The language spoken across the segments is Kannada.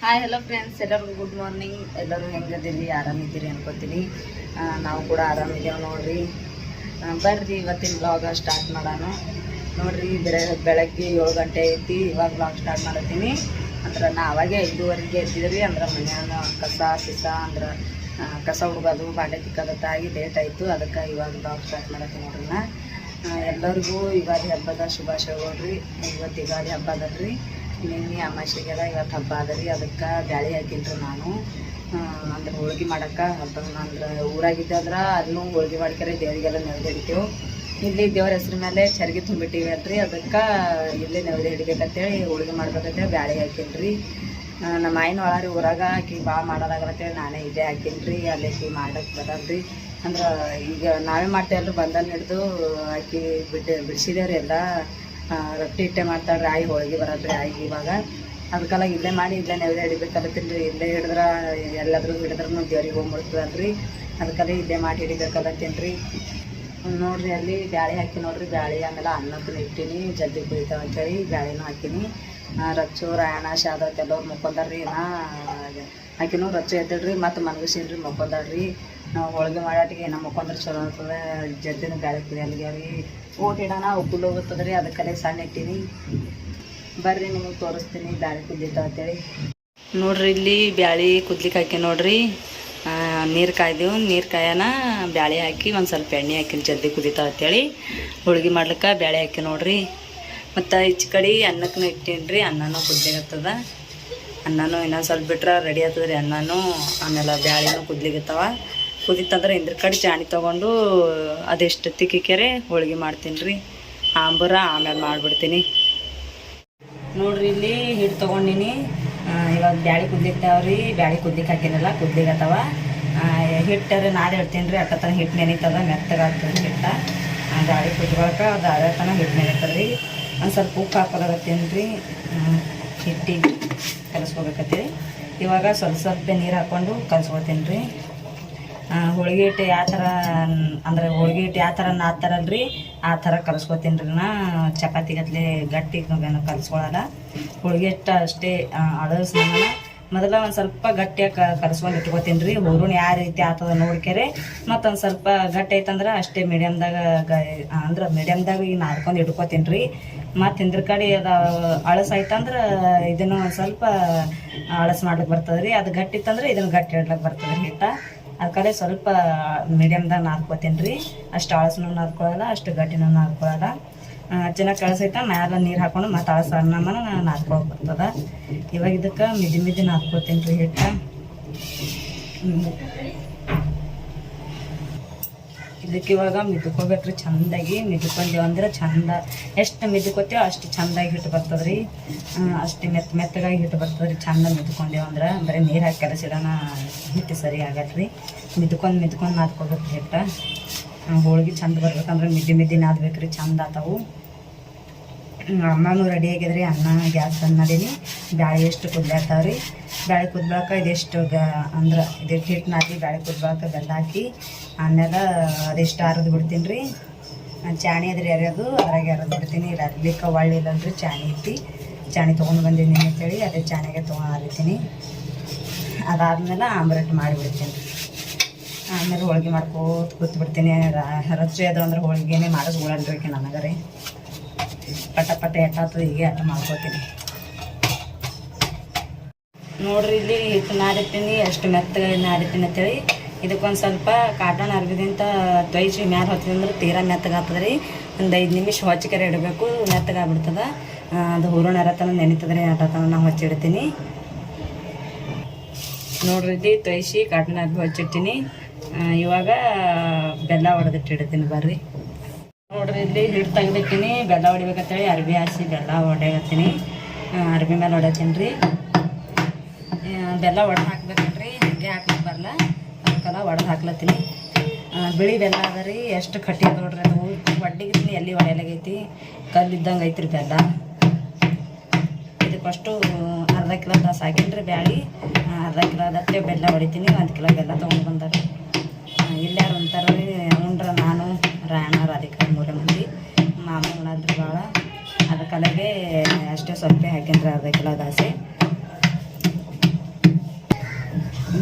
ಹಾಯ್ ಹಲೋ ಫ್ರೆಂಡ್ಸ್, ಎಲ್ಲರಿಗೂ ಗುಡ್ ಮಾರ್ನಿಂಗ್. ಎಲ್ಲರೂ ಹೆಂಗದಿರಿ, ಆರಾಮಿದ್ದೀರಿ ಅನ್ಕೋತೀನಿ. ನಾವು ಕೂಡ ಆರಾಮಿದ್ದೇವೆ ನೋಡ್ರಿ. ಬರ್ರಿ ಇವತ್ತಿನ ಬ್ಲಾಗ್ ಸ್ಟಾರ್ಟ್ ಮಾಡೋಣ. ನೋಡ್ರಿ, ಬೆಳಗ್ಗೆ 7 ಗಂಟೆ ಐತಿ. ಇವಾಗ ಬ್ಲಾಗ್ ಸ್ಟಾರ್ಟ್ ಮಾಡತ್ತೀನಿ. ಅಂದ್ರೆ ನಾ ಅವಾಗೆ 5:30ಗೆ ಎದ್ದಿದ್ರಿ. ಅಂದ್ರೆ ಮನೆಯನ್ನ ಕಸ ಹುಡುಗೋದು, ಬಾಂಡೆ ತಿಕ್ಕೋದತ್ತಾಗಿ ಲೇಟ್ ಆಯಿತು. ಅದಕ್ಕೆ ಇವಾಗ ಬ್ಲಾಗ್ ಸ್ಟಾರ್ಟ್ ಮಾಡತ್ತೀನಿ ನೋಡ್ರಿ. ಎಲ್ಲರಿಗೂ ಯುಗಾದಿ ಹಬ್ಬದ ಶುಭಾಶಯಗಳ್ರಿ. ಇವತ್ತು ಯುಗಾದಿ ಹಬ್ಬ ಅದಲ್ರಿ. ನಿನ್ನೆ ಅಮಾವಾಸ್ಯೆಗೆಲ್ಲ ಇವತ್ತು ಹಬ್ಬ ಅದರಿ. ಅದಕ್ಕೆ ಬ್ಯಾಳೆ ಹಾಕಿನ್ರಿ ನಾನು. ಅಂದ್ರೆ ಹೋಳ್ಗೆ ಮಾಡೋಕ್ಕೆ ಹಬ್ಬ. ಅಂದ್ರೆ ಊರಾಗಿದ್ದಾದ್ರೆ ಅದನ್ನು ಹೋಳ್ಗೆ ಮಾಡ್ಕರೆ ದೇವರಿಗೆಲ್ಲ ನೈವೇದ್ಯ ಹಿಡಿತೇವೆ. ಇಲ್ಲಿ ದೇವ್ರ ಹೆಸ್ರ ಮೇಲೆ ಚರ್ಗಿ ತುಂಬಿಟ್ಟಿವಿ ಅಲ್ರಿ. ಅದಕ್ಕೆ ಇಲ್ಲೇ ನೈವೇದ್ಯ ಹಿಡಿಬೇಕಂತೇಳಿ ಹೋಳ್ಗೆ ಮಾಡ್ಬೇಕಂತೇಳಿ ಬ್ಯಾಳೆ ಹಾಕಿನ್ರಿ. ನಮ್ಮ ಆಯಿನ ಒಳಗೆ ಊರಾಗ ಆಕಿ ಭಾಳ ಮಾಡೋದಾಗತ್ತೇಳಿ ನಾನೇ ಇದೇ ಹಾಕಿನ್ರಿ. ಅಲ್ಲಿ ಆಕಿ ಮಾಡೋಕ್ಕೆ ಬರಲ್ರಿ. ಅಂದ್ರೆ ಈಗ ನಾವೇ ಮಾಡ್ತೇವಲ್ರಿ. ಬಂದನ್ನು ಹಿಡ್ದು ಆಕಿ ಬಿಡಿಸಿದೇವ್ರಿ ಎಲ್ಲ. ರೊಟ್ಟಿ ಇಟ್ಟೆ ಮಾಡ್ತಾಳ್ರಿ ಆಯಿ, ಹೋಳಿಗೆ ಬರಲ್ರಿ ಆಯಿಗೆ ಇವಾಗ. ಅದಕ್ಕೆಲ್ಲ ಇಲ್ಲೇ ಮಾಡಿ ಇಲ್ಲೇ ನೈವೇದ್ಯ ಹಿಡಿಬೇಕಲ್ಲತ್ತೀನಿ ರೀ. ಇಲ್ಲೇ ಹಿಡಿದ್ರೆ ಎಲ್ಲಾದ್ರೂ ಹಿಡಿದ್ರೂ ದೇವ್ರಿಗೆ ಹೋಗ್ಬಿಡ್ತದಲ್ರಿ. ಅದಕ್ಕೆಲ್ಲ ಇಲ್ಲೇ ಮಾಡಿ ಹಿಡಿಬೇಕಲ್ಲತ್ತೀನಿ ರೀ. ನೋಡಿರಿ, ಅಲ್ಲಿ ಬ್ಯಾಳೆ ಹಾಕಿ ನೋಡಿರಿ. ಬ್ಯಾಳೆ ಆಮೇಲೆ ಅನ್ನಕ್ಕೂ ಇಟ್ಟೀನಿ, ಜಲ್ದಿ ಕುಡಿತಾವೆ ಅಂತೇಳಿ ಬ್ಯಾಳೆನೂ ಹಾಕೀನಿ. ರಚ್ಚು, ರಾಯಣ, ಶಾದತ್ ಎಲ್ಲವ್ರು ಮುಕ್ಕೊಂದಾರ್ರಿ. ಆಕಿನೂ ರಚ್ಚು ಎದ್ದಿಡ್ರಿ, ಮತ್ತು ಮನಗಿಸಿನ್ರಿ ಮುಕ್ಕೊಂದಾಳ್ರಿ. ನಾವು ಹೋಳಿಗೆ ಮಾಡಾಟಿಗೆ ನಮ್ಮ ಮುಕ್ಕೊಂದ್ರೆ ಚಲೋ ಆಗ್ತದೆ. ಜಲ್ದಿನ ಬ್ಯಾಳೆ ಕುದಿಯಲ್ಗೆ ರೀ. ಊಟ ಇಡೋಣ, ಉಪ್ಪುಲ್ ಹೋಗುತ್ತದೆ ರೀ. ಅದಕ್ಕಲ್ಲೇ ಸಣ್ಣ ಇಟ್ಟೀನಿ. ಬರ್ರಿ, ನಿಮಗೆ ತೋರಿಸ್ತೀನಿ ಬ್ಯಾಳೆ ಕುದ್ದಿತಾವ ಅಂತೇಳಿ. ನೋಡ್ರಿ, ಇಲ್ಲಿ ಬ್ಯಾಳೆ ಕುದ್ಲಿಕ್ಕೆ ಹಾಕಿ ನೋಡ್ರಿ. ನೀರು ಕಾಯ್ದೆವು. ನೀರು ಕಾಯನ ಬ್ಯಾಳೆ ಹಾಕಿ ಒಂದು ಸ್ವಲ್ಪ ಎಣ್ಣೆ ಹಾಕಿನಿ, ಜಲ್ದಿ ಕುದಿತಾವ ಅಂತೇಳಿ. ಹೋಳ್ಗೆ ಮಾಡ್ಲಿಕ್ಕೆ ಬ್ಯಾಳೆ ಹಾಕಿ ನೋಡ್ರಿ. ಮತ್ತು ಈಚೆ ಕಡೆ ಅನ್ನಕ್ಕೂ ಇಟ್ಟೀನಿ ರೀ. ಅನ್ನನೂ ಕುದ್ಲಿಗತ್ತದ. ಅನ್ನನೂ ಇನ್ನೊಂದು ಸ್ವಲ್ಪ ಬಿಟ್ರೆ ರೆಡಿ ಆಗ್ತದೆ ರೀ ಅನ್ನನೂ. ಆಮೇಲೆ ಬ್ಯಾಳೆನೂ ಕುದ್ಲಿಗತ್ತವ. ಕುದಿತಂದ್ರೆ ಇಂದ್ರ ಕಡೆ ಚಾಣಿ ತೊಗೊಂಡು ಅದೆಷ್ಟು ತಿಕ್ಕಿಕೆರೆ ಹೋಳ್ಗೆ ಮಾಡ್ತೀನಿ ರೀ. ಆಂಬೂರ ಆಮೇಲೆ ಮಾಡಿಬಿಡ್ತೀನಿ. ನೋಡ್ರಿ, ಇಲ್ಲಿ ಹಿಟ್ಟು ತೊಗೊಂಡಿನಿ. ಇವಾಗ ಬ್ಯಾಳೆ ಕುದ್ಲಿಕ್ತಾವ್ರಿ. ಬ್ಯಾಳೆ ಕುದ್ಲಿಕ್ಕೆ ಹಾಕಿನಲ್ಲ, ಕುದ್ಲಿಗತ್ತವ. ಹಿಟ್ಟರೆ ನಾದಿ ಹೇಳ್ತೀನಿ ರೀ. ಅಕ್ಕತನ ಹಿಟ್ಟು ನೆನೀತದ, ಮೆತ್ತಗಾಗ್ತದೆ ಹಿಟ್ಟು. ಬ್ಯಾಳೆ ಕುದ್ಕೊಳಕ್ಕೆ ಅದು ಅರತನ ಹಿಟ್ಟು ನೆನೀತದೆ ರೀ. ಒಂದು ಸ್ವಲ್ಪ ಉಪ್ಪು ಹಾಕೋದಾಗತ್ತೀನಿ ರೀ. ಹಿಟ್ಟಿಗೆ ಕಲಿಸ್ಕೋಬೇಕತ್ತೀರಿ. ಇವಾಗ ಸ್ವಲ್ಪ ನೀರು ಹಾಕ್ಕೊಂಡು ಕಲಿಸ್ಕೊತೀನಿ ರೀ. ಹೋಳ್ಗೆ ಹಿಟ್ಟು ಯಾವ ಥರ ಅಂದ್ರೆ ಹೋಳ್ಗೆ ಹಿಟ್ಟು ಯಾವ ಥರ ನಾದ್ತಾರಲ್ರಿ, ಆ ಥರ ಕಲಿಸ್ಕೊತೀನಿ ರೀ. ಚಪಾತಿಗತ್ಲೆ ಗಟ್ಟಿ ಕಲಿಸ್ಕೊಳಲ್ಲ. ಹೋಳ್ಗೆ ಹಿಟ್ಟು ಅಷ್ಟೇ ಅಳಸ್ ಮೊದಲ ಒಂದು ಸ್ವಲ್ಪ ಗಟ್ಟಿಯಾಗಿ ಕಲಿಸ್ಕೊಂಡು ಇಟ್ಕೊತೀನಿ ರೀ. ಹೂರ್ಣ ಯಾವ ರೀತಿ ಆಗ್ತದೆ ನೋಡ್ಕೆರೆ. ಮತ್ತೊಂದು ಸ್ವಲ್ಪ ಗಟ್ಟಿ ಐತಂದ್ರೆ ಅಷ್ಟೇ ಮೀಡಿಯಮ್ದಾಗ ಅಂದ್ರೆ ಮೀಡಿಯಮ್ದಾಗ ಈಗ ನಾದ್ಕೊಂಡು ಇಟ್ಕೊತೀನಿ ರೀ. ಮತ್ತು ಹಿಂದ್ರ ಕಡೆ ಅದು ಅಳಸ್ ಆಯ್ತಂದ್ರೆ ಇದನ್ನು ಒಂದು ಸ್ವಲ್ಪ ಅಳಸ್ ಮಾಡ್ಲಿಕ್ಕೆ ಬರ್ತದೆ ರೀ. ಅದು ಗಟ್ಟಿ ಇತ್ತಂದ್ರೆ ಇದನ್ನು ಗಟ್ಟಿ ಇಡ್ಲಿಕ್ಕೆ ಬರ್ತದೆ ರೀ ಹಿಟ್ಟು. ಅದಕ್ಕೆ ಸ್ವಲ್ಪ ಮೀಡಿಯಮ್ದಾಗ ನಾದ್ಕೊತೀನಿ ರೀ. ಅಷ್ಟು ಅಳಸನೂ ನಾದ್ಕೊಳ್ಳಲ್ಲ, ಅಷ್ಟು ಗಟ್ಟಿನೂ ನಾದ್ಕೊಳ್ಳಲ್ಲ. ಚೆನ್ನಾಗಿ ಕಳಸೈತ ಮ್ಯಾಲ ನೀರು ಹಾಕೊಂಡು ಮತ್ತು ಅಳಸ ಅನ್ನಮ್ಮನ ನಾದ್ಕೊಳಕ್ಕೆ ಬರ್ತದೆ. ಇವಾಗ ಇದಕ್ಕೆ ಮಿದಿ ನಾದ್ಕೊತೀನಿ ರೀ ಹಿಟ್ಟು. ಇದಕ್ಕೆ ಇವಾಗ ಮಿದ್ಕೋಬೇಕ್ರಿ ಚಂದಾಗಿ. ಮಿದ್ಕೊಂಡೇವು ಅಂದ್ರೆ ಚಂದ, ಎಷ್ಟು ಮಿದ್ಕೋತೀವೋ ಅಷ್ಟು ಚಂದಾಗಿ ಹಿಟ್ಟು ಬರ್ತದೆ ರೀ. ಅಷ್ಟು ಮೆತ್ತಗಾಗಿ ಹಿಟ್ಟು ಬರ್ತದೆ ರೀ. ಚಂದ ಮಿದ್ಕೊಂಡೇವು ಅಂದ್ರೆ ಬರೀ ನೀರು ಹಾಕಿ ಕಲಸಿಡೋಣ ಹಿಟ್ಟು ಸರಿ ಆಗತ್ತೆ ರೀ. ಮಿದ್ಕೊಂಡು ನಾದ್ಕೋಬೇಕು ಹಿಟ್ಟು. ಹೋಳ್ಗೆ ಚಂದ ಬರ್ಬೇಕಂದ್ರೆ ಮಿದ್ದಿ ನಾದ್ಬೇಕು ರೀ. ಚಂದ ಆತವು. ಅನ್ನನೂ ರೆಡಿ ಆಗಿದ್ರಿ. ಅನ್ನ ಗ್ಯಾಸ್ ಅನ್ನದೀನಿ. ಬ್ಯಾಳೆ ಎಷ್ಟು ಕುದ್ಲಾಗ್ತಾವ್ರಿ. ಬ್ಯಾಳೆ ಕುದ್ಲಾಕ ಇದೆಷ್ಟು ಅಂದ್ರೆ ಇದೆಷ್ಟು ಹಿಟ್ಟು ನಾದಿ ಬ್ಯಾಳೆ ಕುದ್ಲಾಕ ಬೆಲ್ಲ ಹಾಕಿ ಆಮೇಲೆ ಅದೆಷ್ಟು ಅರದು ಬಿಡ್ತೀನಿ ರೀ. ಚಾಣಿ ಅದ್ರಿ ಅರಿಯೋದು, ಅದ್ರಾಗ ಅರದು ಬಿಡ್ತೀನಿ. ಅರ್ಲಿಕ್ಕೆ ಒಳ್ಳಿಲ್ಲಂದ್ರಿ ಚಾಣಿ ಇಟ್ಟು ಚಾಣಿ ತೊಗೊಂಡು ಬಂದೀನಿ ಅಂತೇಳಿ ಅದೇ ಚಾಣಿಗೆ ತೊಗೊಂಡು ಅರಿತೀನಿ. ಅದಾದ್ಮೇಲೆ ಆಮ್ಲೆಟ್ ಮಾಡಿಬಿಡ್ತೀನಿ ರೀ. ಆಮೇಲೆ ಹೋಳ್ಗೆ ಮಾಡ್ಕೋತ ಕೂತ್ಬಿಡ್ತೀನಿ. ರಚ್ಚು ಅದು ಅಂದ್ರೆ ಹೋಳಿಗೆನೇ ಮಾಡಿಸ್ಕೊಳಲ್ರಿ ನನಗೆ ರೀ. ಪಟ ಎಟ್ಟಾಗ್ತದೆ, ಹೀಗೆ ಅಟ್ಟ ಮಾಡ್ಕೋತೀನಿ ನೋಡ್ರಿ. ಇಲ್ಲಿ ಹಿಟ್ಟು ನಾದಿರ್ತೀನಿ, ಎಷ್ಟು ಮೆತ್ತಗೆ ನಾದಿರ್ತೀನಿ ಅಂತೇಳಿ. ಇದಕ್ಕೊಂದು ಸ್ವಲ್ಪ ಕಾಟನ್ ಅರ್ಬಿದಿಂತ ತೊಯ್ಸಿ ಮ್ಯಾಲೆ ಹೊತ್ತಿದ್ರೆ ತೀರಾ ಮೆತ್ತಗಾಗ್ತದೆ ರೀ. ಒಂದು 5 ನಿಮಿಷ ಹೊಚ್ಚಿಕೆರೆ ಇಡಬೇಕು, ಮೆತ್ತಗಾಗ್ಬಿಡ್ತದೆ. ಅದು ಹೂರಣ ಅರತನ ನೆನೀತದೆ ರೀ. ಅರತನ ನಾವು ಹೊಚ್ಚಿಡ್ತೀನಿ ನೋಡ್ರಿ. ಇಲ್ಲಿ ತೊಯ್ಸಿ ಕಾಟನ್ ಅರ್ಬಿ ಹೊಚ್ಚಿಡ್ತೀನಿ. ಇವಾಗ ಬೆಲ್ಲ ಹೊಡೆದಿಟ್ಟಿಡ್ತೀನಿ ಬರ್ರಿ. ನೋಡ್ರಿ, ಇಲ್ಲಿ ಹಿಟ್ಟು ತೆಗ್ದಿಟ್ಟಿನಿ. ಬೆಲ್ಲ ಹೊಡಿಬೇಕಂತೇಳಿ ಅರ್ಬಿ ಹಾಸಿ ಬೆಲ್ಲ ಹೊಡೆಯತ್ತೀನಿ. ಅರ್ಬಿ ಮೇಲೆ ಹೊಡ್ಯತ್ತೀನಿ ರೀ. ಬೆಲ್ಲ ಒಡೆದು ಹಾಕ್ಬೇಕನ್ರಿ, ಹಿಂಗೆ ಹಾಕ್ಲಿಕ್ಕೆ ಬರಲ್ಲ. ಅದಕ್ಕೆಲ್ಲ ಒಡೆದು ಹಾಕ್ಲತ್ತೀನಿ. ಬಿಳಿ ಬೆಲ್ಲ ಅದ ರೀ. ಎಷ್ಟು ಕಟ್ಟಿ ಅದ ನೋಡ್ರಿ. ಅದು ಒಡ್ಡಿಗಿರ್ತೀನಿ, ಎಲ್ಲಿ ಒಡೆಯಲಾಗೈತಿ, ಕಲ್ಲಿದ್ದಂಗೆ ಐತ್ರಿ ಬೆಲ್ಲ. ಇದಕ್ಕಷ್ಟು ಅರ್ಧ ಕಿಲೋ ದಸ ಹಾಕಿನಿ ರೀ ಬ್ಯಾಳೆ. ಅರ್ಧ ಕಿಲೋ ಅದಕ್ಕೆ ಬೆಲ್ಲ ಹೊಡಿತೀನಿ. 1 ಕಿಲೋ ಬೆಲ್ಲ ತೊಗೊಂಡು ಬಂದಾರೆ. ಇಲ್ಲಾರು ಅಂತಾರೆ ರೀ ಉಂಡ್ರ ನಾನು ರಾಯಣ ರಾಧಿಕಾ 3 ಮಂದಿ. ಮಾಮ ಉಣಲ್ರಿ ಭಾಳ. ಅದಕ್ಕಲಾಗೆ ಅಷ್ಟೇ ಸ್ವಲ್ಪ ಹಾಕಿನ್ರಿ, ಅರ್ಧ ಕಿಲೋ ದಾಸೆ.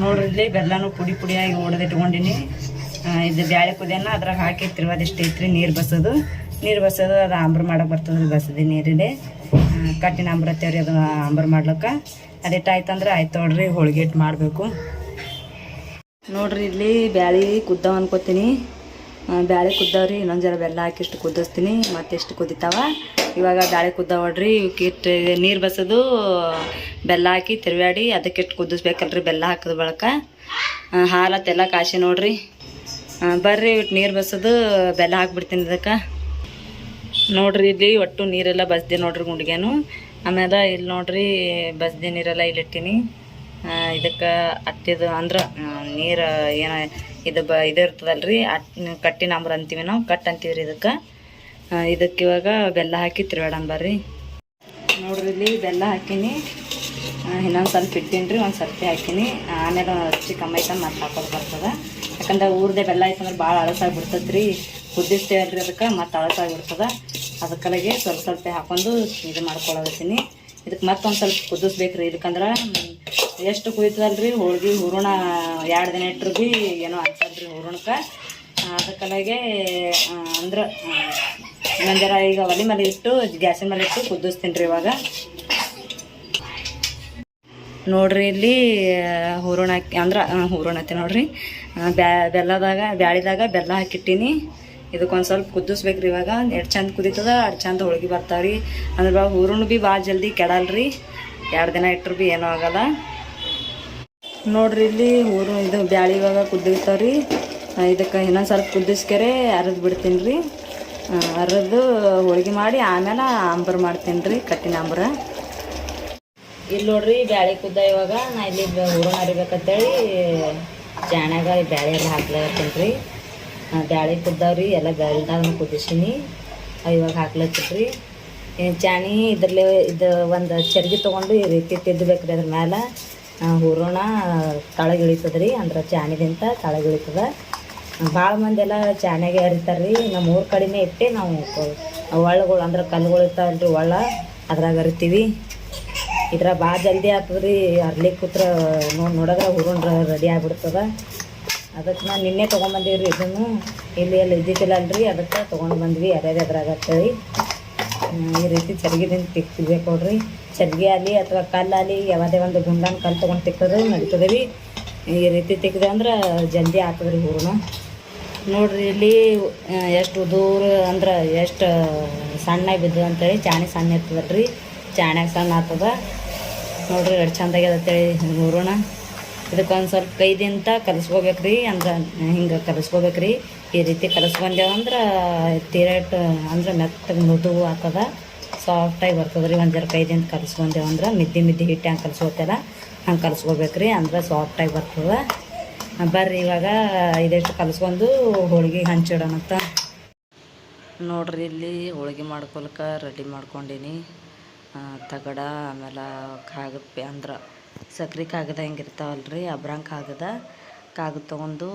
ನೋಡ್ರಿ ಇಲ್ಲಿ ಬೆಲ್ಲನೂ ಪುಡಿ ಪುಡಿಯಾಗಿ ಹೊಡೆದಿಟ್ಕೊಂಡಿನಿ. ಇದು ಬ್ಯಾಳೆ ಕುದಿಯನ್ನ ಅದ್ರಾಗ ಹಾಕಿ ತಿರುವಾದಿಷ್ಟು ಐತ್ರಿ ನೀರು ಬಸೋದು ಅದು ಆಂಬ್ರ ಮಾಡಕ್ಕೆ ಬರ್ತದೆ. ಬಸದಿ ನೀರಿದೆ ಕಟ್ಟಿನ ಆಂಬ್ರ ತೇವ್ರಿ ಅದು ಆಂಬ್ರ ಮಾಡ್ಲಿಕ್ಕೆ ಅದಿಟ್ಟು ಆಯ್ತಂದ್ರೆ ಆಯ್ತು ನೋಡ್ರಿ. ಹೋಳಿಗೆ ಇಟ್ಟು ಮಾಡಬೇಕು ನೋಡ್ರಿ. ಇಲ್ಲಿ ಬ್ಯಾಳೆ ಕುದ್ದಾವ ಅನ್ಕೋತೀನಿ. ಬ್ಯಾಳೆ ಕುದ್ದಾವ್ರಿ. ಇನ್ನೊಂದು ಜರ ಬೆಲ್ಲ ಹಾಕಿ ಇಷ್ಟು ಕುದಿಸ್ತೀನಿ. ಮತ್ತೆಷ್ಟು ಕುದಿತಾವ. ಇವಾಗ ಬ್ಯಾಳೆ ಕುದ್ದಾವ ನೋಡ್ರಿ. ಇವಕ್ಕಿಟ್ಟು ನೀರು ಬಸೋದು ಬೆಲ್ಲ ಹಾಕಿ ತಿರುವಾಡಿ ಅದಕ್ಕಿಟ್ಟು ಕುದಿಸ್ಬೇಕಲ್ರಿ. ಬೆಲ್ಲ ಹಾಕಿದ ಬಳಕ ಹಾಲತ್ತೆಲ್ಲ ಕಾಶಿ ನೋಡ್ರಿ. ಬರ್ರಿ ಇಟ್ಟು ನೀರು ಬಸೋದು ಬೆಲ್ಲ ಹಾಕ್ಬಿಡ್ತೀನಿ ಇದಕ್ಕೆ ನೋಡ್ರಿ. ಇಲ್ಲಿ ಒಟ್ಟು ನೀರೆಲ್ಲ ಬಸ್ದೆ ನೋಡ್ರಿ ಗುಂಡಿಗೆನು. ಆಮೇಲೆ ಇಲ್ಲಿ ನೋಡ್ರಿ ಬಸ್ದೆ ನೀರೆಲ್ಲ ಇಲ್ಲಿಟ್ಟಿನಿ. ಇದಕ್ಕೆ ಅಟ್ಟಿದು ಅಂದ್ರೆ ನೀರು ಏನೋ ಇದು ಇದು ಇರ್ತದಲ್ರಿ ಕಟ್ಟಿನ ಆಂಬ್ರ ಅಂತೀವಿ ನಾವು. ಕಟ್ ಅಂತೀವಿ ರೀ ಇದಕ್ಕೆ ಇವಾಗ ಬೆಲ್ಲ ಹಾಕಿ ತಿರುವಾಡೋಣ ಬರ್ರಿ. ನೋಡ್ರಿ ಇಲ್ಲಿ ಬೆಲ್ಲ ಹಾಕೀನಿ. ಇನ್ನೊಂದು ಸ್ವಲ್ಪ ಇಟ್ಟೀನಿ ರೀ. ಒಂದು ಸ್ವಲ್ಪ ಹಾಕೀನಿ. ಆಮೇಲೆ ಹಚ್ಚಿ ಕಮ್ಮಿ ಐತೆ ಮತ್ತೆ ಹಾಕೋದು ಬರ್ತದೆ. ಯಾಕಂದ್ರೆ ಊರದೇ ಬೆಲ್ಲ ಐತಂದ್ರೆ ಭಾಳ ಅಳಸಾಗಿ ಬಿಡ್ತದೆ ರೀ. ಕುದಿಸ್ತೇವಲ್ರಿ ಅದಕ್ಕೆ ಮತ್ತೆ ಅಳಸಾಗಿರ್ತದೆ. ಅದಕ್ಕಲಾಗೆ ಸ್ವಲ್ಪ ಹಾಕೊಂಡು ಇದು ಮಾಡ್ಕೊಳತ್ತೀನಿ. ಇದಕ್ಕೆ ಮತ್ತೊಂದು ಸ್ವಲ್ಪ ಕುದಿಸ್ಬೇಕು ರೀ. ಇದಕ್ಕಂದ್ರೆ ಎಷ್ಟು ಕುದಿತದಲ್ರಿ ಹೋಳ್ಗೆ ಹೂರಣ 2 ದಿನ ಇಟ್ಟರು ಭೀ ಏನೋ ಅನ್ಸಲ್ರಿ ಹೂರಣಕ್ಕೆ. ಅದಕ್ಕಲಾಗೆ ಅಂದ್ರೆ ಇನ್ನೊಂದು ಜರ ಈಗ ಒಲೆ ಮೇಲೆ ಇಟ್ಟು ಗ್ಯಾಸಿನ ಮೇಲೆ ಇಟ್ಟು ಕುದಿಸ್ತೀನಿ ರೀ. ಇವಾಗ ನೋಡ್ರಿ ಇಲ್ಲಿ ಹೂರಣ ಹಾಕಿ ಅಂದ್ರೆ ಹೂರಣ ಐತೆ ನೋಡ್ರಿ. ಬ್ಯಾಳಿದಾಗ ಬೆಲ್ಲ ಹಾಕಿಟ್ಟೀನಿ. ಇದಕ್ಕೊಂದು ಸ್ವಲ್ಪ ಕುದಿಸ್ಬೇಕು ರೀ. ಇವಾಗ ಎಷ್ಟು ಚಂದ ಕುದೀತದ ಅಷ್ಟು ಚಂದ ಹೋಳ್ಗೆ ಬರ್ತಾವ್ರಿ. ಅಂದ್ರೆ ಹೂರಣ ಭೀ ಭಾಳ ಜಲ್ದಿ ಕೆಡಲ್ರಿ. 2 ದಿನ ಇಟ್ಟರು ಭೀ ಏನೂ ಆಗಲ್ಲ ನೋಡ್ರಿ. ಇಲ್ಲಿ ಇದು ಬ್ಯಾಳಿ ಇವಾಗ ಕುದಿರ್ತಾವ್ರಿ. ಇದಕ್ಕೆ ಇನ್ನೊಂದು ಸ್ವಲ್ಪ ಕುದಿಸ್ಕೆರೆ ಅರದು ಬಿಡ್ತೀನಿ ರೀ. ಅರದು ಹೋಳ್ಗೆ ಮಾಡಿ ಆಮೇಲೆ ಆಂಬ್ರ ಮಾಡ್ತೀನಿ ರೀ ಕಟ್ಟಿನ ಆಂಬ್ರ. ಇಲ್ಲಿ ನೋಡ್ರಿ ಬ್ಯಾಳೆ ಕುದ್ದ. ಇವಾಗ ನಾ ಇಲ್ಲಿ ಹೂರಣ ಅರಿಬೇಕಂತೇಳಿ ಚಾಣ್ಯಾಗ ಬ್ಯಾಳೆ ಎಲ್ಲ ಹಾಕ್ಲಾಗತ್ತೀನಿ ರೀ. ಬ್ಯಾಳೆ ಕುದ್ದಾವ್ರಿ. ಎಲ್ಲ ಬ್ಯಾಳೆದಾಗ ಕುದಿಸೀನಿ. ಇವಾಗ ಹಾಕ್ಲತ್ತಿದ್ರಿ ಚಾಣಿ. ಇದ್ರಲ್ಲೇ ಇದು ಒಂದು ಚರ್ಗಿ ತೊಗೊಂಡು ಈ ರೀತಿ ತಿದ್ದಬೇಕು ರೀ. ಅದ್ರ ಮೇಲೆ ಹೂರಣ ತಳಗೆ ಇಳಿತದೆ ರೀ. ಅಂದ್ರೆ ಚಾಣಿದಿಂತ ತಳಗೆ ಇಳಿತದ. ಭಾಳ ಮಂದಿ ಎಲ್ಲ ಚಾಣ್ಯಾಗೆ ಅರಿತಾರೆ ರೀ. ನಮ್ಮ ಊರ ಕಡಿಮೆ ಇಟ್ಟೆ ನಾವು ಒಳ್ಳಗಳು ಅಂದ್ರೆ ಕಲ್ಲುಗಳು ಇರ್ತಾವಲ್ರಿ ಒಳ್ಳ ಅದ್ರಾಗ ಅರಿತೀವಿ. ಇದ್ರ ಭಾಳ ಜಲ್ದಿ ಆಗ್ತದೆ ರೀ. ಅರ್ಲಿಕ್ಕೆ ಕೂತ್ರ ನೋಡಿದ್ರೆ ಹೂರಣ ರೆಡಿ ಆಗಿಬಿಡ್ತದೆ. ಅದಕ್ಕೆ ನಾನು ನಿನ್ನೆ ತೊಗೊಂಬಂದೀವಿ ರೀ. ಇದನ್ನು ಇಲ್ಲಿ ಎಲ್ಲ ಇದ್ದಿದ್ದಿಲ್ಲಲ್ರಿ. ಅದಕ್ಕೆ ತೊಗೊಂಡು ಬಂದ್ವಿ ಯಾರ್ಯಾರು ಅದ್ರಾಗ ಅಂತೇಳಿ. ಈ ರೀತಿ ಚರ್ಗಿದಿಂದ ತಿಕ್ಬೇಕು ನೋಡ್ರಿ. ಚರ್ಗಿ ಆಗಲಿ ಅಥವಾ ಕಲ್ಲಾಗಲಿ ಯಾವುದೇ ಒಂದು ಗುಂಡನ ಕಲ್ಲು ತೊಗೊಂಡು ತಿಕ್ಕಿದ್ರೆ ನಡೀತದೆ ರೀ. ಈ ರೀತಿ ತಿಕ್ಕಿದೆ ಅಂದ್ರೆ ಜಲ್ದಿ ಆಗ್ತದೆ ರೀ ಹೂರಣ. ನೋಡ್ರಿ ಇಲ್ಲಿ ಎಷ್ಟು ದೂರ ಅಂದ್ರೆ ಎಷ್ಟು ಸಣ್ಣಾಗಿ ಬಿದ್ದು ಅಂತೇಳಿ. ಚಾಣಿ ಸಣ್ಣ ಇರ್ತದಲ್ರಿ. ಚಾಣ್ಯಾಗ ಸಣ್ಣ ಆಗ್ತದ ನೋಡ್ರಿ. ಎಷ್ಟು ಚಂದಾಗ್ಯದ ಅಂತೇಳಿ ಹೂರಣ. ಇದಕ್ಕೊಂದು ಸ್ವಲ್ಪ ಕೈದಿಂದ ಕಲಿಸ್ಕೋಬೇಕು ರೀ. ಅಂದ್ರೆ ಹಿಂಗೆ ಕಲಿಸ್ಕೋಬೇಕು ರೀ. ಈ ರೀತಿ ಕಲಿಸ್ಕೊಂಡೇವಂದ್ರೆ ತೀರೇಟ್ ಅಂದ್ರೆ ಮೆತ್ತಗೆ ಮೃದು ಆಗ್ತದ. ಸಾಫ್ಟಾಗಿ ಬರ್ತದೆ ರೀ. ಒಂದು ಜರ ಕೈದಿಂದ ಕಲಿಸ್ಕೊಂಡೇವಂದ್ರೆ ಮಿದ್ದಿ ಹಿಟ್ಟು ಹಂಗೆ ಕಲಿಸ್ಕೋತಲ್ಲ ಹಂಗೆ ಕಲಿಸ್ಕೋಬೇಕು ರೀ. ಅಂದ್ರೆ ಸಾಫ್ಟಾಗಿ ಬರ್ತದೆ. ಬರ್ರಿ ಇವಾಗ ಇದೆಷ್ಟು ಕಲಿಸ್ಕೊಂಡು ಹೋಳ್ಗೆ ಹಂಚಿಡೋಣಂತ ನೋಡ್ರಿ. ಇಲ್ಲಿ ಹೋಳ್ಗೆ ಮಾಡ್ಕೊಳಕ್ಕೆ ರೆಡಿ ಮಾಡ್ಕೊಂಡೀನಿ. ತಗಡ ಆಮೇಲೆ ಕಾಗದ ಅಂದ್ರೆ ಸಕ್ರೆ ಕಾಗದ ಹೆಂಗಿರ್ತಾವಲ್ರಿ ಅಬ್ರಂಗೆ ಕಾಗದ ತೊಗೊಂಡು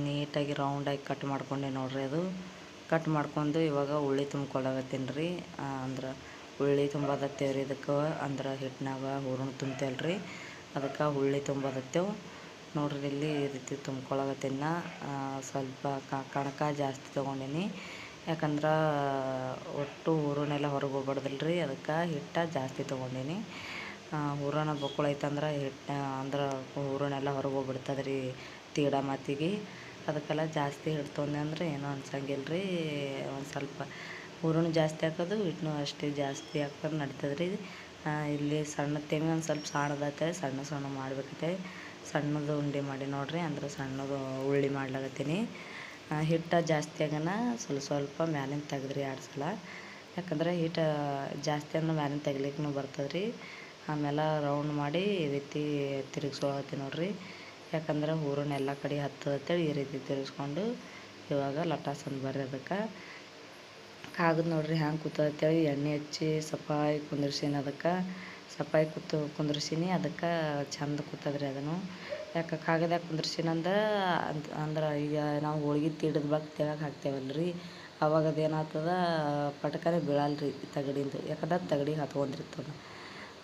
ನೀಟಾಗಿ ರೌಂಡಾಗಿ ಕಟ್ ಮಾಡ್ಕೊಂಡೆ ನೋಡ್ರಿ. ಅದು ಕಟ್ ಮಾಡ್ಕೊಂಡು ಇವಾಗ ಉಳ್ಳಿ ತುಂಬ್ಕೊಳಕತ್ತೀನಿ ರೀ. ಅಂದ್ರೆ ಉಳ್ಳಿ ತುಂಬೋದತ್ತೇವ್ರಿ. ಇದಕ್ಕೆ ಅಂದ್ರೆ ಹಿಟ್ಟಿನಾಗ ಹೂರಣ ತುಂಬ್ತೇವಲ್ರಿ ಅದಕ್ಕೆ ಉಳ್ಳಿ ತುಂಬೋದತ್ತೇವೆ ನೋಡ್ರಿ. ಇಲ್ಲಿ ಈ ರೀತಿ ತುಂಬ್ಕೊಳಕತ್ತೀನಿ. ಸ್ವಲ್ಪ ಕಣಕ ಜಾಸ್ತಿ ತೊಗೊಂಡಿನಿ. ಯಾಕಂದ್ರೆ ಒಟ್ಟು ಹೂರಣೆಲ್ಲ ಹೊರಗೆ ಹೋಗ್ಬಾರ್ದಲ್ರಿ. ಅದಕ್ಕೆ ಹಿಟ್ಟು ಜಾಸ್ತಿ ತೊಗೊಂಡಿನಿ. ಹೂರಣ ಬೊಕ್ಕಳೈತಂದ್ರೆ ಹಿಟ್ಟು ಅಂದ್ರೆ ಹೂರಣೆಲ್ಲ ಹೊರಗೆ ಹೋಗ್ಬಿಡ್ತದೆ ರೀ ತೀಡ ಮಾತಿಗೆ. ಅದಕ್ಕೆಲ್ಲ ಜಾಸ್ತಿ ಹಿಟ್ಟು ತೊಗೊಂಡೆ ಅಂದ್ರೆ ಏನೂ ಅನ್ಸಂಗಿಲ್ಲ ರೀ. ಒಂದು ಸ್ವಲ್ಪ ಹೂರಣ ಜಾಸ್ತಿ ಹಾಕೋದು ಹಿಟ್ಟನು ಅಷ್ಟೇ ಜಾಸ್ತಿ ಹಾಕೋದು ನಡೀತದೆ ರೀ. ಇಲ್ಲಿ ಸಣ್ಣ ತೆಮಿ ಒಂದು ಸ್ವಲ್ಪ ಸಣ್ಣದೈತೆ. ಸಣ್ಣ ಮಾಡ್ಬೇಕೈತೆ. ಸಣ್ಣದು ಉಂಡೆ ಮಾಡಿ ನೋಡ್ರಿ. ಅಂದ್ರೆ ಸಣ್ಣದು ಉಳ್ಳಿ ಮಾಡ್ಲಾಗತ್ತೀನಿ. ಹಿಟ್ಟು ಜಾಸ್ತಿ ಆಗನ ಸ್ವಲ್ಪ ಮ್ಯಾಲಿಂದ ತೆಗೆದ್ರಿ 2 ಸಲ. ಯಾಕಂದ್ರೆ ಹಿಟ್ಟು ಜಾಸ್ತಿ ಅಂದ್ರೆ ಮ್ಯಾಲಿಂದ ತೆಗಿಲಿಕ್ಕೂ ಬರ್ತದೆ ರೀ. ಆಮೇಲೆ ರೌಂಡ್ ಮಾಡಿ ಈ ರೀತಿ ತಿರುಗಿಸ್ಕೊಳತ್ತೀನಿ ನೋಡ್ರಿ. ಯಾಕಂದ್ರೆ ಹೂರಣ ಎಲ್ಲ ಕಡೆ ಹತ್ತದತ್ತೇಳಿ ಈ ರೀತಿ ತಿರುಗಿಸ್ಕೊಂಡು ಇವಾಗ ಲಟಾಸನ್ ಬರ್ರಿ. ಅದಕ್ಕೆ ಕಾಗದ ನೋಡ್ರಿ ಹ್ಯಾಂಗೆ ಕೂತತ್ತೇಳಿ ಎಣ್ಣೆ ಹಚ್ಚಿ ಸಫಾಯಿ ಕುಂದ್ರಿಸೀನಿ. ಅದಕ್ಕೆ ಸಫಾಯಿ ಕುಂದ್ರಿಸೀನಿ. ಅದಕ್ಕೆ ಚಂದ ಕೂತದ್ರಿ ಅದನ್ನು. ಯಾಕೆ ಕಾಗದಾಗ ಕುಂದ್ರಿಸೀನಂದ್ರೆ ಅಂದ್ರೆ ಈಗ ನಾವು ಹೋಳ್ಗೆ ತೀಡದ ಬಾಕ್ ತೆಳಗೆ ಹಾಕ್ತೇವಲ್ರಿ ಅವಾಗ ಅದೇನಾಗ್ತದ ಪಟಕನೆ ಬೀಳಲ್ರಿ ತಗಡಿಂದು. ಯಾಕಂದ್ರೆ ತಗಡಿಗೆ ಹತ್ಕೊಂಡಿರ್ತದೆ.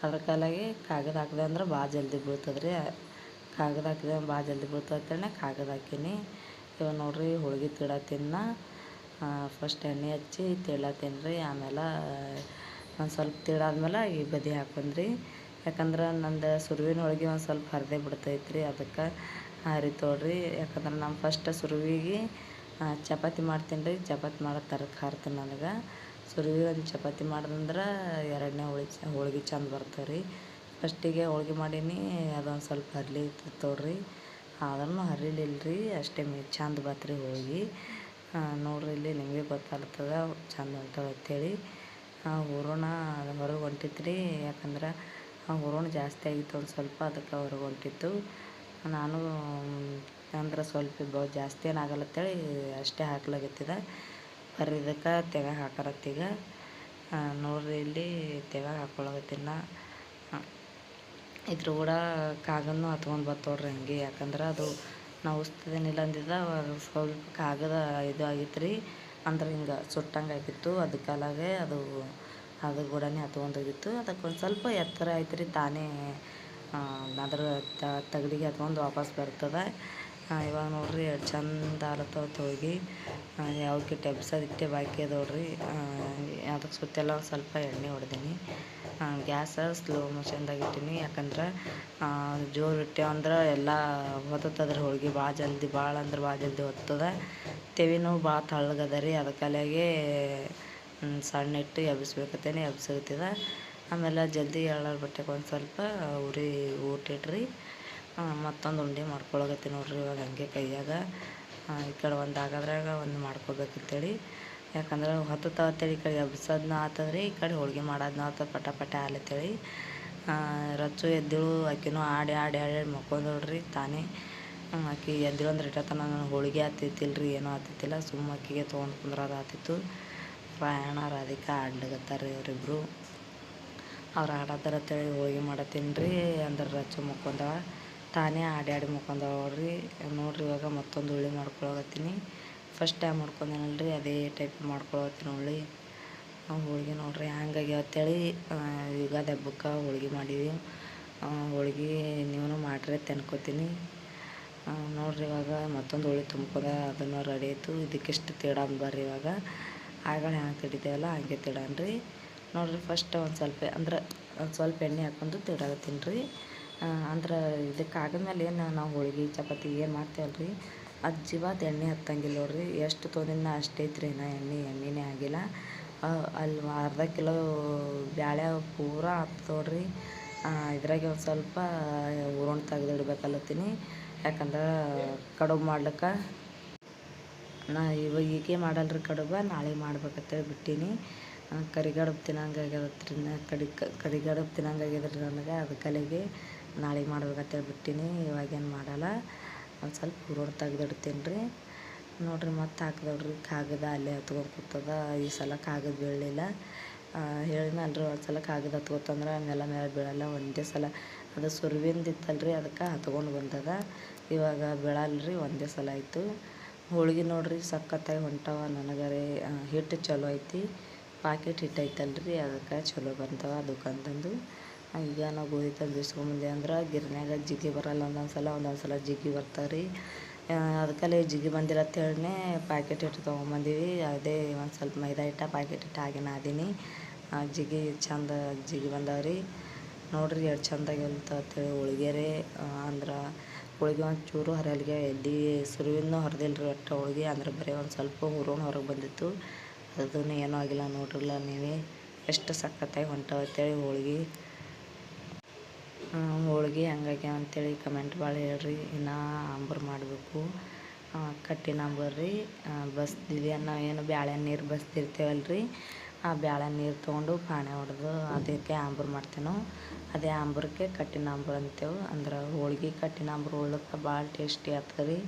ಅದ್ರ ಕಾಲಾಗಿ ಕಾಗದ ಹಾಕಿದೆ ಅಂದ್ರೆ ಭಾಳ ಜಲ್ದಿ ಬೀಳ್ತದೆ ರೀ. ಕಾಗದ ಹಾಕಿದೆ ಭಾಳ ಜಲ್ದಿ ಬೀಳ್ತೈತೇಳಿ ಕಾಗದ ಹಾಕೀನಿ. ಇವಾಗ ನೋಡಿರಿ ಹೋಳ್ಗೆ ತಿಡತ್ತೀನಿ. ಫಸ್ಟ್ ಎಣ್ಣೆ ಹಚ್ಚಿ ತಿಡ್ಲತ್ತೀನಿ ರೀ. ಆಮೇಲೆ ಒಂದು ಸ್ವಲ್ಪ ತಿಡಾದ್ಮೇಲೆ ಈ ಬದಿ ಹಾಕೊಂಡ್ರಿ. ಯಾಕಂದ್ರೆ ನಂದು ಸುರುವಿನ ಹೋಳ್ಗೆ ಒಂದು ಸ್ವಲ್ಪ ಹರಿದೇ ಬಿಡ್ತೈತ್ರಿ, ಅದಕ್ಕೆ ಹರಿತೋಡ್ರಿ. ಯಾಕಂದ್ರೆ ನಾನು ಫಸ್ಟ್ ಸುರುವಿಗೆ ಚಪಾತಿ ಮಾಡ್ತೀನಿ ರೀ. ಚಪಾತಿ ಮಾಡೋ ತರಕ್ಕೆ ಹಾರ್ತೀನಿ. ನನಗೆ ಸುರುವಿ ಒಂದು ಚಪಾತಿ ಮಾಡ್ದಂದ್ರೆ ಎರಡನೇ ಹೋಳ್ಗೆ ಚಂದ ಬರ್ತಾವೆ ರೀ. ಫಸ್ಟಿಗೆ ಹೋಳ್ಗೆ ಮಾಡೀನಿ, ಅದೊಂದು ಸ್ವಲ್ಪ ಹರ್ಲಿ ತೋಡ್ರಿ. ಆದ್ರೂ ಹರಿಲಿಲ್ಲ ರೀ, ಅಷ್ಟೇ ಚಂದ ಬತ್ರಿ ಹೋಳ್ಗೆ. ನೋಡ್ರಿ ಇಲ್ಲಿ ನಿಮಗೆ ಗೊತ್ತಾಗ್ತದೆ ಚಂದ ಹೊಂಟದ ಅಂತೇಳಿ. ಹೂರಣ ಹೊರಗೆ ಹೊಂಟಿತ್ತು ರೀ. ಯಾಕಂದ್ರೆ ಹೂರಣ ಜಾಸ್ತಿ ಆಗಿತ್ತು ಒಂದು ಸ್ವಲ್ಪ, ಅದಕ್ಕೆ ಹೊರಗೆ ಹೊಂಟಿತ್ತು. ನಾನು ಅಂದ್ರೆ ಸ್ವಲ್ಪ ಜಾಸ್ತಿ ಏನಾಗಲ್ಲತ್ತೇಳಿ ಅಷ್ಟೇ ಹಾಕ್ಲಾಗತ್ತಿದೆ. ಹರಿದಕ್ಕೆ ತೆವ್ಯಾಗ ಹಾಕರತ್ತೀಗ. ನೋಡ್ರಿ ಇಲ್ಲಿ ತೆವ್ಯಾಗ ಹಾಕ್ಕೊಳಗತ್ತೀನಿ. ಇದ್ರ ಕೂಡ ಕಾಗದನೂ ಹತ್ಕೊಂಡು ಬರ್ತೋಡ್ರಿ ಹಂಗೆ. ಯಾಕಂದ್ರೆ ಅದು ನಾವು ಉಸ್ತದೇನಿಲ್ಲ ಅಂದಿದ್ದ ಸ್ವಲ್ಪ ಕಾಗದ ಇದು ಆಗಿತ್ತು ರೀ, ಅಂದ್ರೆ ಹಿಂಗೆ ಸುಟ್ಟಂಗೆ ಆಗಿತ್ತು. ಅದಕ್ಕಾಲಾಗೆ ಅದು ಕೂಡನೇ ಹತ್ಕೊಂಡೋಗಿತ್ತು. ಅದಕ್ಕೊಂದು ಸ್ವಲ್ಪ ಎತ್ತರ ಆಯ್ತು ರೀ, ತಾನೇ ಅದ್ರ ತಗಡಿಗೆ ಹತ್ಕೊಂಡು ವಾಪಸ್ ಬರ್ತದೆ. ಇವಾಗ ನೋಡ್ರಿ ಎಷ್ಟು ಚಂದ ಆಲತ್ತವತ್ತು ಹೋಗಿ ಯಾವಕ್ಕೆ ಟೆಬ್ಸೋದಿಟ್ಟೆ ಬಾಕಿ ಅದೋಡ್ರಿ. ಅದಕ್ಕೆ ಸುತ್ತೆಲ್ಲ ಒಂದು ಸ್ವಲ್ಪ ಎಣ್ಣೆ ಹೊಡೆದೀನಿ. ಗ್ಯಾಸ ಸ್ಲೋ ಮೋಷನ್ದಾಗ ಇಟ್ಟೀನಿ. ಯಾಕಂದ್ರೆ ಜೋರು ಇಟ್ಟೇವಂದ್ರೆ ಎಲ್ಲ ಹೊತ್ತದ್ರಿ ಹೋಳ್ಗೆ ಭಾಳ ಅಂದ್ರೆ ಭಾಳ ಜಲ್ದಿ ಹೊತ್ತದ. ತೆವಿನೂ ಭಾಳ ತಳ್ಳಗದ ರೀ, ಅದಕ್ಕಲಾಗೆ ಸಣ್ಣ ಇಟ್ಟು ಎಬ್ಬಿಸ್ಬೇಕತ್ತೇನೆ ಎಬ್ಸಕತ್ತಿದ. ಆಮೇಲೆ ಜಲ್ದಿ ಎಳ್ಳಾರ ಬಟ್ಟೆಗೆ ಒಂದು ಸ್ವಲ್ಪ ಊಟಿಟ್ರಿ. ಮತ್ತೊಂದು ಉಂಡೆ ಮಾಡ್ಕೊಳಗತ್ತೀನಿ ನೋಡ್ರಿ. ಇವಾಗ ಹಂಗೆ ಕೈಯಾಗ ಈ ಕಡೆ ಒಂದು ಆಗೋದ್ರಾಗ ಒಂದು ಮಾಡ್ಕೊಬೇಕಂತೇಳಿ. ಯಾಕಂದ್ರೆ ಹೊತ್ತತ್ತೇಳಿ ಈ ಕಡೆ ಎಬ್ಸೋದನ್ನ ಆತದ್ರಿ, ಈ ಕಡೆ ಹೋಳ್ಗೆ ಮಾಡೋದನ್ನ ಆತದ. ಪಟ ಆಲತ್ತೇಳಿ ರಚ್ಚು ಎದ್ದಿಳು. ಆಕಿನೂ ಆಡಿ ಮಕ್ಕೊಂಡೋಡ್ರಿ ತಾನೇ. ಆಕಿ ಎದ್ದಿಳು ಅಂದ್ರೆ ಇಟ್ಟತನ ನಾನು ಹೋಳಿಗೆ ಆತಿತ್ತಿಲ್ರಿ, ಏನೂ ಆತಿತ್ತಿಲ್ಲ. ಸುಮ್ಮ ಅಕ್ಕಿಗೆ ತೊಗೊಂಡು ಕುಂದ್ರದ ಆತಿತ್ತು. ರಾಯಣ್ಣ ರಾಧಿಕಾ ಆಡ್ಲಿಕತ್ತಾರೆ ಇವರಿಬ್ರು. ಅವ್ರು ಆಡತ್ತಾರ ಅಂತೇಳಿ ಹೋಳಿಗೆ ಮಾಡತ್ತೀನಿ ರೀ. ಅಂದ್ರೆ ರಚ್ಚು ಮುಕ್ಕೊಂಡವ, ತಾನೇ ಆಡಿ ಮುಕ್ಕೊಂಡವ್ರಿ. ನೋಡ್ರಿ ಇವಾಗ ಮತ್ತೊಂದು ಹುಳಿ ಮಾಡ್ಕೊಳಗತ್ತೀನಿ. ಫಸ್ಟ್ ಟೈಮ್ ಮಾಡ್ಕೊಂಡೇನಲ್ರಿ, ಅದೇ ಟೈಪ್ ಮಾಡ್ಕೊಳಗತ್ತೀನಿ ಹೋಳಿಗೆ. ನೋಡ್ರಿ ಹಂಗಾಗಿ ಅಂತೇಳಿ ಯುಗಾದಿ ಹಬ್ಬಕ್ಕೆ ಹೋಳಿಗೆ ಮಾಡೀವಿ. ಹೋಳಿಗೆ ನೀವು ಮಾಡಿರಿ ಅಂತ ಅನ್ಕೋತೀನಿ. ನೋಡ್ರಿ ಇವಾಗ ಮತ್ತೊಂದು ಹೋಳಿ ತುಂಬ್ಕೊಂಡ ಅದನ್ನು ರೆಡಿ ಆಯಿತು. ಇದಕ್ಕಿಷ್ಟು ತಿಡಾನ್ ಬರ್ರಿ. ಇವಾಗ ಆಗಳು ಹ್ಯಾಂಗೆ ತಿಡಿತೇವಲ್ಲ ಹಂಗೆ ತಿಡಾನ್ರಿ. ನೋಡ್ರಿ ಫಸ್ಟ್ ಒಂದು ಸ್ವಲ್ಪ ಎಣ್ಣೆ ಹಾಕ್ಕೊಂಡು ತಿಡಾಕತ್ತೀನಿ ರೀ. ಅಂದ್ರೆ ಇದಕ್ಕೆ ಆದ್ಮೇಲೆ ಏನು ನಾವು ಹೋಳಿಗೆ ಚಪಾತಿ ಏನು ಮಾಡ್ತೇವಲ್ರಿ, ಅದು ಜೀವಾದ ಎಣ್ಣೆ ಹತ್ತಂಗಿಲ್ಲ ನೋಡ್ರಿ. ಎಷ್ಟು ತೊಗೊಂಡಿನ ಅಷ್ಟೇ ಐತ್ರಿ, ಎಣ್ಣೆನೇ ಆಗಿಲ್ಲ. ಅಲ್ಲಿ ಅರ್ಧ ಕಿಲೋ ಬ್ಯಾಳೆ ಪೂರ ಹತ್ತೋಡ್ರಿ. ಇದ್ರಾಗೆ ಒಂದು ಸ್ವಲ್ಪ ಹೂರಣ ತೆಗೆದಿಡ್ಬೇಕಲ್ಲತ್ತೀನಿ. ಯಾಕಂದ್ರೆ ಕಡುಬು ಮಾಡ್ಲಿಕ್ಕೆ ಇವಾಗ ಈಗೇ ಮಾಡಲ್ರಿ ಕಡುಬು, ನಾಳೆ ಮಾಡ್ಬೇಕಂತೇಳಿ ಬಿಟ್ಟೀನಿ. ಕರಿಗಡುಬು ತಿನ್ನಂಗಾಗ್ಯದತ್ರಿ, ಕರಿಗಡುಬು ತಿನ್ನಂಗಾಗ್ಯದ್ರಿ ನನಗೆ. ಅದಕ್ಕಲ್ಲಿಗೆ ನಾಳೆ ಮಾಡ್ಬೇಕಂತೇಳಿ ಬಿಟ್ಟೀನಿ. ಇವಾಗೇನು ಮಾಡಲ್ಲ, ಒಂದು ಸ್ವಲ್ಪ ಹೂರಣ ತೆಗೆದಿಡ್ತೀನಿ ರೀ. ನೋಡ್ರಿ ಮತ್ತೆ ಹಾಕಿದವ್ರಿ ಕಾಗದ ಅಲ್ಲೇ ಹತ್ಕೊಂಡು ಕೂತದ. ಈ ಸಲ ಕಾಗದ ಬೀಳಲಿಲ್ಲ. ಹೇಳಿನಲ್ರಿ ಒಂದು ಸಲ ಕಾಗದ ಹತ್ಕೊತಂದ್ರೆ ನೆಲ ಮೇಲೆ ಬೀಳಲ್ಲ. ಒಂದೇ ಸಲ ಅದು ಸುರುವಿಂದ ಇತ್ತಲ್ರಿ, ಅದಕ್ಕೆ ಹತ್ಕೊಂಡು ಬಂದದ. ಇವಾಗ ಬೀಳಲ್ರಿ, ಒಂದೇ ಸಲ ಆಯಿತು. ಹೋಳ್ಗೆ ನೋಡ್ರಿ ಸಖತ್ತಾಗಿ ಹೊಂಟವ. ನನಗರೆ ಹಿಟ್ಟು ಚಲೋ ಐತಿ, ಪಾಕೆಟ್ ಹಿಟ್ಟು ಐತಲ್ರಿ, ಅದಕ್ಕೆ ಚಲೋ ಬಂತವ ದುಕಾನ್ದಂದು. ಈಗ ನಾವು ಗೋಧಿ ತಂದು ಬೀಸ್ಕೊಂಬಂದೆ ಅಂದ್ರೆ ಗಿರ್ನ್ಯಾಗ ಜಿಗಿ ಬರಲ್ಲ. ಒಂದೊಂದು ಸಲ ಜಿಗಿ ಬರ್ತಾವೆ ರೀ. ಅದಕ್ಕಲ್ಲೇ ಜಿಗಿ ಬಂದಿಲ್ಲ ಅಂತೇಳಿನೇ ಪ್ಯಾಕೆಟ್ ಹಿಟ್ಟು ತೊಗೊಂಬಂದೀವಿ. ಅದೇ ಒಂದು ಸ್ವಲ್ಪ ಮೈದಾ ಹಿಟ್ಟು ಪ್ಯಾಕೆಟ್ ಹಿಟ್ಟು ಹಾಗೆ ನಾದೀನಿ. ಜಿಗಿ ಬಂದಾವ್ರಿ. ನೋಡ್ರಿ ಎಷ್ಟು ಚಂದಾಗಿ ಅಂತೇಳಿ ಹೋಳಿಗೆ ರೀ. ಅಂದ್ರೆ ಹೋಳಿಗೆ ಒಂದು ಚೂರು ಹರಿಯಲ್ಗೆ ಎಲ್ಲಿ ಸುರುವಿನೂ ಹರಿದಿಲ್ರಿ ಒಟ್ಟು ಹೋಳಿಗೆ. ಅಂದ್ರೆ ಬರೀ ಒಂದು ಸ್ವಲ್ಪ ಹೂರಣ ಹೊರಗೆ ಬಂದಿತ್ತು, ಅದನ್ನು ಏನೂ ಆಗಿಲ್ಲ. ನೋಡ್ರಲ್ಲ ನೀವೇ ಎಷ್ಟು ಸಖತ್ತಾಗಿ ಹೊಂಟವ ಅಂತೇಳಿ ಹೋಳಿಗೆ ಹಂಗಾಗಿ ಅಂತೇಳಿ ಕಮೆಂಟ್ ಭಾಳ ಹೇಳ್ರಿ. ಇನ್ನು ಅಂಬರ್ ಮಾಡಬೇಕು, ಕಟ್ಟಿನ ಅಂಬರ್ ರೀ. ನಾವು ಏನು ಬ್ಯಾಳೆ ನೀರು ಬಸ್ತಿರ್ತೇವಲ್ರಿ, ಆ ಬ್ಯಾಳೆ ನೀರು ತೊಗೊಂಡು ಪಾಣೆ ಹೊಡೆದು ಅದಕ್ಕೆ ಆಂಬೂರು ಮಾಡ್ತೇವೆ ನಾವು. ಅದೇ ಆಂಬೂರಕ್ಕೆ ಕಟ್ಟಿನ ಆಂಬೂರು ಅಂತೇವೆ. ಅಂದ್ರೆ ಹೋಳ್ಗೆ ಕಟ್ಟಿನ ಆಂಬೂರು ಉಳ್ಳಕ್ಕೆ ಭಾಳ ಟೇಸ್ಟಿ ಆಗ್ತದೆ ರೀ.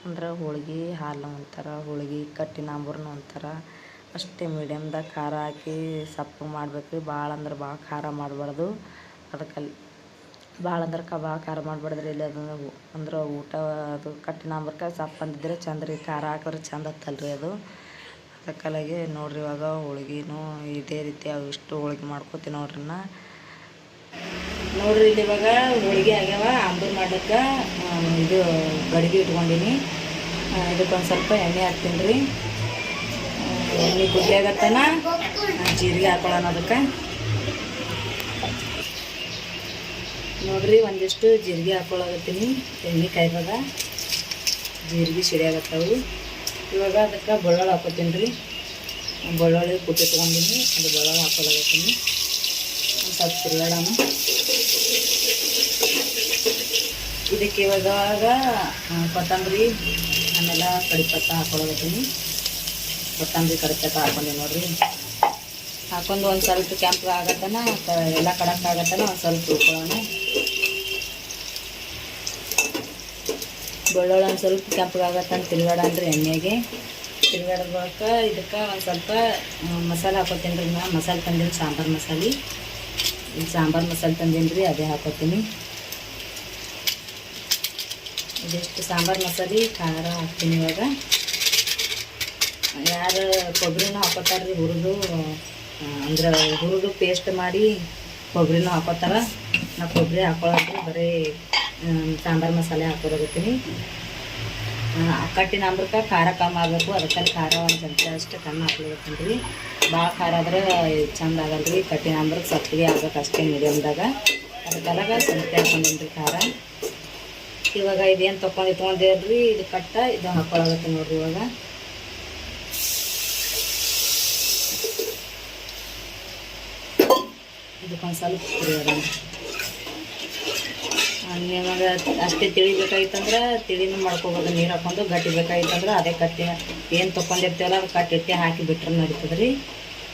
ಅಂದ್ರೆ ಹೋಳ್ಗೆ ಹಾಲು ಒಂಥರ, ಹೋಳ್ಗೆ ಕಟ್ಟಿನ ಆಂಬೂರನು ಒಂಥರ. ಅಷ್ಟೇ ಮೀಡಿಯಮ್ದಾಗ ಖಾರ ಹಾಕಿ ಸಪ್ಪಗೆ ಮಾಡ್ಬೇಕು ರೀ. ಭಾಳ ಖಾರ ಮಾಡಬಾರ್ದು. ಅದಕ್ಕಲ್ಲಿ ಭಾಳ ಖಾರ ಮಾಡಬಾರ್ದ್ರಿ. ಇಲ್ಲಿ ಅಂದ್ರೆ ಊಟ ಅದು ಕಟ್ಟಿನ ಆಂಬೂರಕ್ಕೆ ಸಪ್ಪು ಅಂದಿದ್ರೆ ಚಂದ ರೀ, ಖಾರ ಹಾಕಿದ್ರೆ ಚಂದ ಹತ್ತಲ್ರಿ ಅದು. ಅದಕ್ಕಲಾಗೆ ನೋಡ್ರಿ ಇವಾಗ ಹೋಳ್ಗೆನೂ ಇದೇ ರೀತಿ ಇಷ್ಟು ಹೋಳ್ಗೆ ಮಾಡ್ಕೊತೀನಿ ನೋಡ್ರಿ ಇಲ್ಲಿ ಇವಾಗ ಹೋಳಿಗೆ ಆಗ್ಯಾವ. ಆಂಬೂರು ಮಾಡೋಕ್ಕೆ ಇದು ಗಡಿಗೆ ಇಟ್ಕೊಂಡಿನಿ. ಇದಕ್ಕೊಂದು ಸ್ವಲ್ಪ ಎಣ್ಣೆ ಹಾಕ್ತೀನಿ ರೀ. ಎಣ್ಣೆ ಗುಡ್ಡೆ ಆಗತ್ತನ ಜೀರಿಗೆ ಹಾಕೊಳ್ಳೋಣ. ಅದಕ್ಕೆ ನೋಡ್ರಿ ಒಂದಿಷ್ಟು ಜೀರಿಗೆ ಹಾಕೊಳ್ಳಾಗತ್ತೀನಿ. ಎಣ್ಣೆ ಕಾಯ್ದಾಗ ಜೀರಿಗೆ ಸಿಡಿಯಾಗತ್ತವು. ಇವಾಗ ಅದಕ್ಕೆ ಬೆಳ್ಳುಳ್ಳಿ ಹಾಕೋತೀನಿ ರೀ. ಬೆಳ್ಳುಳ್ಳಿ ಕುಟ್ಟಿ ತೊಗೊಂಡಿನಿ, ಅದು ಬೆಳ್ಳುಳ್ಳಿ ಹಾಕೊಳ್ಳಾಗತ್ತೀನಿ. ಒಂದು ಸ್ವಲ್ಪ ತಿರುಗಾಡೋಣ. ಇದಕ್ಕೆ ಇವಾಗ ಕೊತ್ತಂಬರಿ ಆಮೇಲೆ ಕಡಿಪತ್ತ ಹಾಕೊಳ್ಳಾಗತ್ತೀನಿ. ಕೊತ್ತಂಬರಿ ಕಡಿಪತ್ತ ಹಾಕೊಂಡೆ ನೋಡ್ರಿ. ಹಾಕೊಂಡು ಒಂದು ಸ್ವಲ್ಪ ಕೆಂಪು ಆಗತ್ತನ ಎಲ್ಲ ಕಡಕ್ ಆಗತ್ತನ ಒಂದು ಸ್ವಲ್ಪ ಹುರ್ಕೊಳ್ಳೋಣ. ಬೆಳ್ಳುಳ್ಳಿ ಒಂದು ಸ್ವಲ್ಪ ಕೆಂಪಗಾಗತ್ತಂತ ತಿರುಗಾಡನ್ರಿ ಎಣ್ಣೆಗೆ. ತಿರುಗಾಡೋಕೆ ಇದಕ್ಕೆ ಒಂದು ಸ್ವಲ್ಪ ಮಸಾಲೆ ಹಾಕೋತೀನಿ ರೀ. ನಾ ಮಸಾಲೆ ತಂದೀನಿ, ಸಾಂಬಾರು ಮಸಾಲೆ. ಈಗ ಸಾಂಬಾರು ಮಸಾಲೆ ತಂದೀನಿ ರೀ, ಅದೇ ಹಾಕೋತೀನಿ. ಇದೆಷ್ಟು ಸಾಂಬಾರು ಮಸಾಲೆ ಖಾರ ಹಾಕ್ತೀನಿ. ಇವಾಗ ಯಾರು ಕೊಬ್ಬರಿನೂ ಹಾಕೋತಾರೆ ರೀ, ಅಂದ್ರೆ ಹುರಿದು ಪೇಸ್ಟ್ ಮಾಡಿ ಕೊಬ್ಬರಿನೂ ಹಾಕೋತಾರ. ನಾ ಕೊಬ್ಬರಿ ಹಾಕೊಳ್ಳೋದು ಬರೀ ಸಾಂಬಾರು ಮಸಾಲೆ ಹಾಕೋದಾಗತ್ತೀನಿ. ಕಟ್ಟಿನ ಅಂಬ್ರಕ್ಕೆ ಖಾರ ಕಮ್ಮಿ ಆಗಬೇಕು, ಅದಕ್ಕೆ ಖಾರ ಒಂದು ಚಮಚ ಅಷ್ಟು ಕಮ್ಮಿ ಹಾಕ್ಲಿಕತ್ತೀನಿ ರೀ. ಭಾಳ ಖಾರ ಆದ್ರೆ ಚಂದ ಆಗಲ್ಲ ರೀ. ಕಟ್ಟಿನ ಅಂಬ್ರಕ್ಕೆ ಸಪ್ಪಗೆ ಆಗ್ಬೇಕು ಅಷ್ಟೇ ಮೀಡಿಯಮ್ದಾಗ. ಅದಕ್ಕೆಲ್ಲ ಸಂತೆ ಹಾಕೊಂಡೀನಿ ರೀ ಖಾರ. ಇವಾಗ ಇದೇನು ತೊಗೊಂಡಿದ್ದೇವ್ರಿ, ಇದು ಕಟ್ಟ ಇದು ಹಾಕೊಳ್ಳಾಗತ್ತೆ ನೋಡ್ರಿ. ಇವಾಗ ಇದಕ್ಕೊಂದು ಸ್ವಲ್ಪ ತಿರುಗಾಡೋಣ. ನಿಮಗೆ ಅಷ್ಟೇ ತಿಳಿಬೇಕಾಗಿತ್ತಂದ್ರೆ ತಿಳಿನೂ ಮಾಡ್ಕೋಬೋದು. ನೀರು ಹಾಕೊಂಡು ಗಟ್ಟಿ ಬೇಕಾಗಿತ್ತಂದ್ರೆ ಅದೇ ಕಟ್ಟಿ ಏನು ತೊಗೊಂಡಿರ್ತೀವಲ್ಲ ಅದು ಕಟ್ಟಿಟ್ಟೆ ಹಾಕಿ ಬಿಟ್ರೆ ನಡೀತದೆ ರೀ.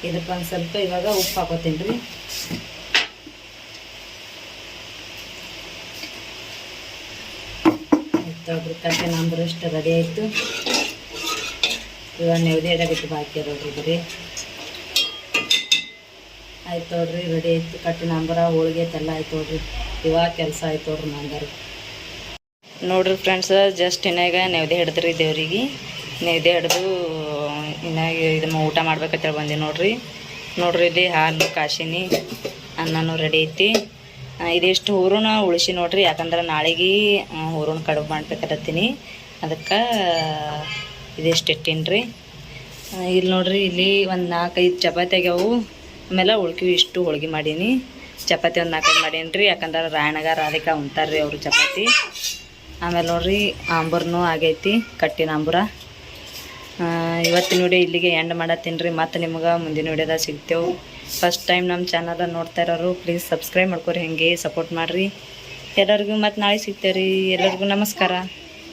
ಇದಕ್ಕೊಂದು ಸ್ವಲ್ಪ ಇವಾಗ ಉಪ್ಪು ಹಾಕೋತೀನಿ ರೀ. ಆಯ್ತು, ಕಟ್ಟಿನ ಅಂಬ್ರು ಇಷ್ಟು ರೆಡಿ ಆಯಿತು. ಇವಾಗ ನೆವದಿ ಇಡಾಗಿತ್ತು ಬಾಕಿ ಇರೋದ್ರಿ ಬರೀ. ಆಯ್ತು ನೋಡ್ರಿ, ರೆಡಿ ಆಯಿತು. ಕಟ್ಟಿನ ಅಂಬರ ಹೋಳಿಗೆ ಎಲ್ಲ ಆಯ್ತು ನೋಡ್ರಿ. ಇವಾಗ ಕೆಲಸ ಆಯ್ತು ನೋಡ್ರಿ ನಂಗಾರು. ನೋಡ್ರಿ ಫ್ರೆಂಡ್ಸ್, ಜಸ್ಟ್ ಇನ್ನಾಗ ನೆವದಿ ಹಿಡಿದ್ರಿ ದೇವ್ರಿಗೆ. ನೆವದಿ ಹಿಡಿದು ಇನ್ನಾಗ ಇದನ್ನು ಊಟ ಮಾಡ್ಬೇಕಂತೇಳಿ ಬಂದೆ ನೋಡ್ರಿ. ಇಲ್ಲಿ ಹಾಲು ಕಾಶಿನಿ, ಅನ್ನನೂ ರೆಡಿ ಐತಿ. ಇದಿಷ್ಟು ಹೂರಣ ಉಳಿಸಿ ನೋಡ್ರಿ, ಯಾಕಂದ್ರೆ ನಾಳೆಗೆ ಹೂರಣ ಕಡುಬು ಮಾಡ್ಬೇಕತ್ತೀನಿ. ಅದಕ್ಕೆ ಇದಿಷ್ಟು ಇಟ್ಟೀನಿ ರೀ. ಇಲ್ಲಿ ನೋಡ್ರಿ, ಇಲ್ಲಿ ಒಂದು 4-5 ಚಪಾತಿ ಆಗ್ಯಾವು. ಆಮೇಲೆ ಉಳ್ಕಿವಿ ಇಷ್ಟು ಹೋಳ್ಗೆ ಮಾಡೀನಿ. ಚಪಾತಿ ಒಂದು 4-5 ಮಾಡೀನಿ ರೀ, ಯಾಕಂದ್ರೆ ರಾಯಣಗಾರ ಅದಕ್ಕೆ ಉಣ್ತಾರೆ ರೀ ಅವರು ಚಪಾತಿ. ಆಮೇಲೆ ನೋಡ್ರಿ ಆಂಬೂರ್ನೂ ಆಗೈತಿ, ಕಟ್ಟಿನ ಆಂಬೂರ. ಇವತ್ತಿನ ವಿಡಿಯೋ ಇಲ್ಲಿಗೆ ಎಂಡ್ ಮಾಡತ್ತೀನಿ ರೀ. ಮತ್ತು ನಿಮ್ಗೆ ಮುಂದಿನ ವಿಡಿಯೋದಾಗ ಸಿಗ್ತೇವೆ. ಫಸ್ಟ್ ಟೈಮ್ ನಮ್ಮ ಚಾನಲ್ ನೋಡ್ತಾ ಇರೋರು ಪ್ಲೀಸ್ ಸಬ್ಸ್ಕ್ರೈಬ್ ಮಾಡ್ಕೊರಿ, ಹಾಗೆ ಸಪೋರ್ಟ್ ಮಾಡಿರಿ. ಎಲ್ಲರಿಗೂ ಮತ್ತು ನಾಳೆ ಸಿಗ್ತೇವೆ ರೀ. ಎಲ್ಲರಿಗೂ ನಮಸ್ಕಾರ.